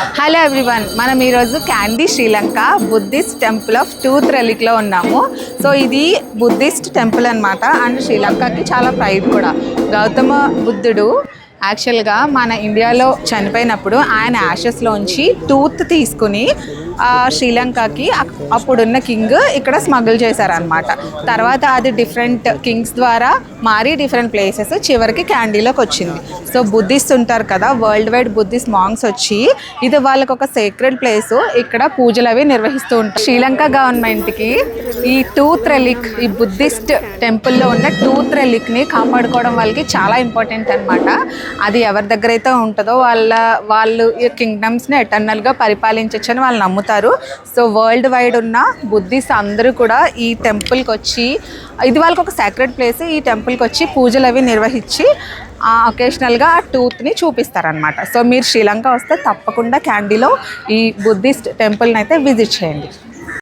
Hello everyone, మనం ఈరోజు Kandy Sri Lanka Buddhist temple of tooth రెలిక్లో ఉన్నాము. సో ఇది బుద్ధిస్ట్ టెంపుల్ అనమాట. అండ్ శ్రీలంకకి చాలా ప్రైడ్ కూడా. గౌతమ బుద్ధుడు యాక్చువల్గా మన ఇండియాలో చనిపోయినప్పుడు ఆయన యాషెస్లోంచి టూత్ తీసుకుని శ్రీలంకకి అప్పుడున్న కింగ్ ఇక్కడ స్మగుల్ చేశారనమాట. తర్వాత అది డిఫరెంట్ కింగ్స్ ద్వారా మారి డిఫరెంట్ ప్లేసెస్ చివరికి క్యాండీలోకి వచ్చింది. సో బుద్ధిస్ట్ ఉంటారు కదా, వరల్డ్ వైడ్ బుద్ధిస్ట్ మాంగ్స్ వచ్చి ఇది వాళ్ళకి ఒక సేక్రెడ్ ప్లేస్, ఇక్కడ పూజలు అవి నిర్వహిస్తూ ఉంటారు. శ్రీలంక గవర్నమెంట్కి ఈ టూత్ రెలిక్, ఈ బుద్ధిస్ట్ టెంపుల్లో ఉన్న టూత్ రెలిక్ని కాపాడుకోవడం వాళ్ళకి చాలా ఇంపార్టెంట్ అనమాట. అది ఎవరి దగ్గర అయితే ఉంటుందో వాళ్ళు ఈ కింగ్డమ్స్ని ఎటర్నల్గా పరిపాలించవచ్చని వాళ్ళు నమ్ముతారు. సో వరల్డ్ వైడ్ ఉన్న బుద్ధిస్ట్ అందరూ కూడా ఈ టెంపుల్కి వచ్చి, ఇది వాళ్ళకి ఒక సాక్రెడ్ ప్లేస్, ఈ టెంపుల్కి వచ్చి పూజలు అవి నిర్వహించి ఒకేషనల్గా ఆ టూత్ని చూపిస్తారనమాట. సో మీరు శ్రీలంక వస్తే తప్పకుండా క్యాండీలో ఈ బుద్ధిస్ట్ టెంపుల్ని అయితే విజిట్ చేయండి.